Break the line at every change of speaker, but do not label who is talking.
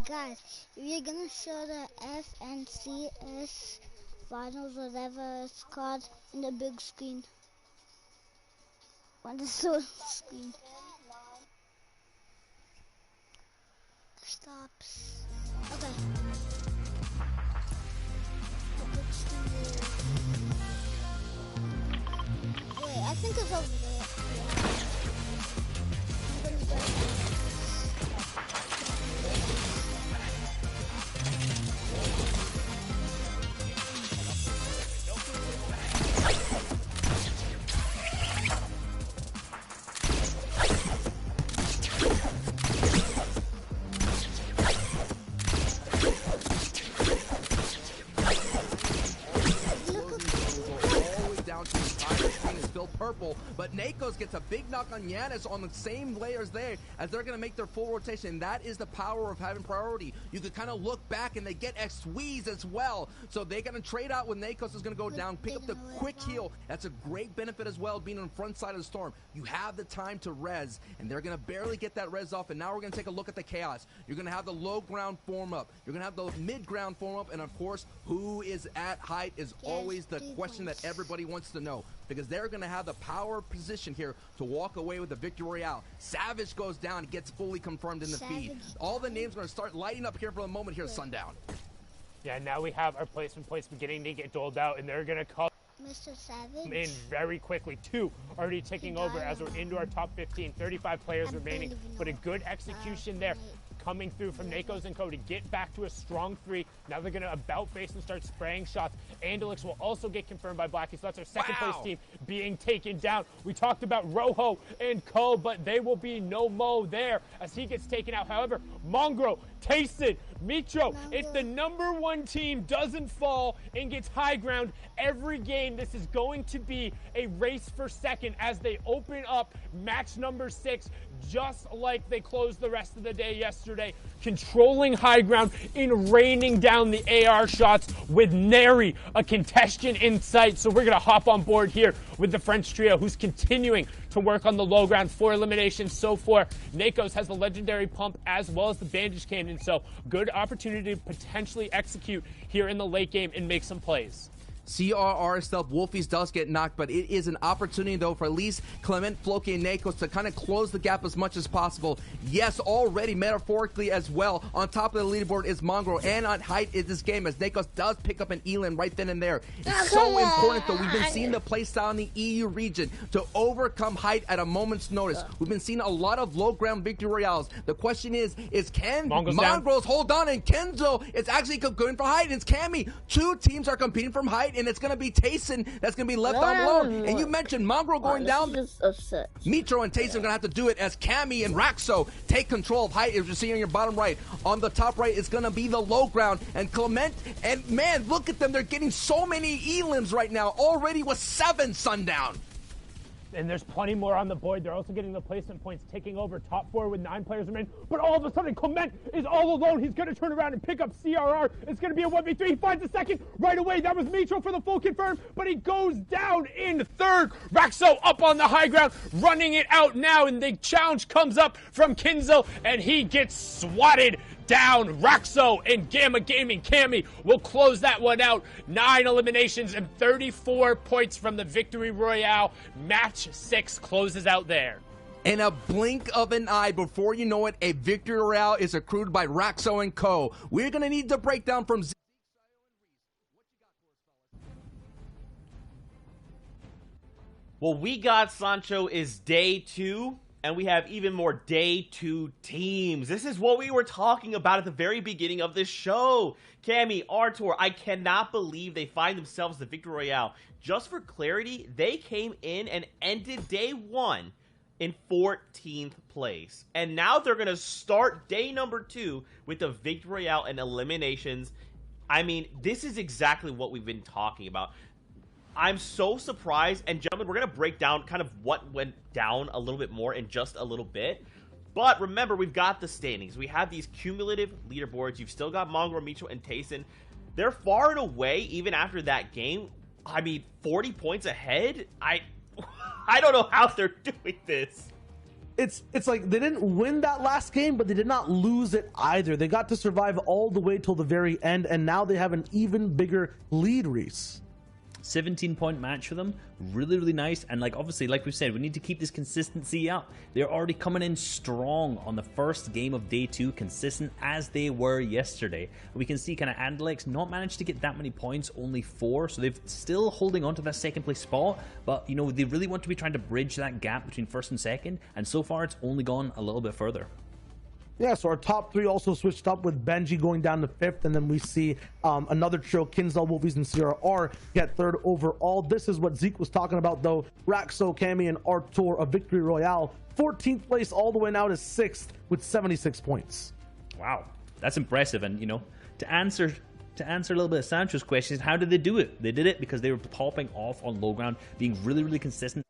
Guys, if you're gonna show the FNCS finals, whatever it's called, in the big screen, on the screen, stops. Okay. The big screen wait, I think it's over there. I'm gonna go.
Purple, but Nakos gets a big knock on Yanis on the same layers there as they're going to make their full rotation. That is the power of having priority. You could kind of look back and they get X-Squeeze as well. So they're going to trade out when Nakos is going to go down, pick up the quick heal. That's a great benefit as well, being on the front side of the storm. You have the time to res, and they're going to barely get that res off. And now we're going to take a look at the chaos. You're going to have the low ground form up. You're going to have the mid ground form up. And of course, who is at height is always the question that everybody wants to know, because they're going to have the power position here to walk away with the victory royale. Savage goes down, gets fully confirmed in the feed. All the names are going to start lighting up here for the moment here, Sundown.
Yeah, now we have our placement points beginning to get doled out, and they're going to come
Mr. Savage
in very quickly. 2 already taking over as we're into our top 15. 35 players remaining, but a good execution there coming through from Nakos and Co to get back to a strong 3. Now they're going to about face and start spraying shots. Andalix will also get confirmed by Blackie, so that's our second place team being taken down. We talked about Rojo and Co, but they will be no mo there as he gets taken out. However, Mongraal, Tayson, Mitro, if the number 1 team doesn't fall and gets high ground every game, this is going to be a race for second as they open up match number 6, just like they closed the rest of the day yesterday, controlling high ground and raining down the AR shots with nary a contestant in sight. So we're going to hop on board here with the French trio, who's continuing to work on the low ground. 4 eliminations so far. Nakos has the legendary pump as well as the bandage cannon, so good opportunity to potentially execute here in the late game and make some plays.
CRR Stealth Wolfies does get knocked, but it is an opportunity, though, for at least Clement, Floki, and Nakos to kind of close the gap as much as possible. Yes, already metaphorically as well. On top of the leaderboard is Mongraal, and on height is this game as Nakos does pick up an Elan right then and there. It's so important, though. We've been seeing the playstyle in the EU region to overcome height at a moment's notice. We've been seeing a lot of low ground victory royales. The question is can Mongrals hold on? And Kenzo is actually going for height, and it's Cammy. 2 teams are competing from height, and it's going to be Tayson that's going to be left on alone. And you mentioned Mongraal going down. Mitro and Tayson are going to have to do it as Cammy and Raxo take control of height, as you're seeing on your bottom right. On the top right, it's going to be the low ground. And Clement, and man, look at them. They're getting so many elims right now. Already with 7, Sundown.
And there's plenty more on the board. They're also getting the placement points, taking over top 4 with 9 players remaining. But all of a sudden, Clement is all alone. He's going to turn around and pick up CRR. It's going to be a 1v3. He finds the second right away. That was Mitro for the full confirm, but he goes down in 3rd. Raxo up on the high ground, running it out now, and the challenge comes up from Kinzo, and he gets swatted down. Raxo and Gamma Gaming Cammy will close that one out. 9 eliminations and 34 points from the Victory Royale. Match 6 closes out there.
In a blink of an eye, before you know it, a victory royale is accrued by Raxo and Co. We're going to need the breakdown from
What we got, Sancho, is day 2. And we have even more day 2 teams. This is what we were talking about at the very beginning of this show. Cammy, Artur, I cannot believe they find themselves the Victory Royale. Just for clarity, they came in and ended day 1 in 14th place. And now they're going to start day number 2 with the Victory Royale and eliminations. I mean, this is exactly what we've been talking about. I'm so surprised, and gentlemen, we're going to break down kind of what went down a little bit more in just a little bit. But remember, we've got the standings. We have these cumulative leaderboards. You've still got Mongraal, Mitro, and Tayson. They're far and away, even after that game, I mean, 40 points ahead? I don't know how they're doing this.
it's like they didn't win that last game, but they did not lose it either. They got to survive all the way till the very end, and now they have an even bigger lead, Reese.
17-point match for them. Really, really nice. And like obviously, like we said, we need to keep this consistency up. They're already coming in strong on the first game of day 2, consistent as they were yesterday. We can see kind of Andalex not managed to get that many points, only 4. So they've still holding on to that second place spot. But, you know, they really want to be trying to bridge that gap between first and second. And so far, it's only gone a little bit further.
Yeah, so our top 3 also switched up with Benji going down to 5th, and then we see another trio, Kinsel, Wolfies, and CRR get 3rd overall. This is what Zeke was talking about, though. Raxo, Cammy, and Artur, a victory royale. 14th place all the way now to 6th with 76 points.
Wow, that's impressive. And, you know, to answer a little bit of Sancho's questions, how did they do it? They did it because they were popping off on low ground, being really, really consistent.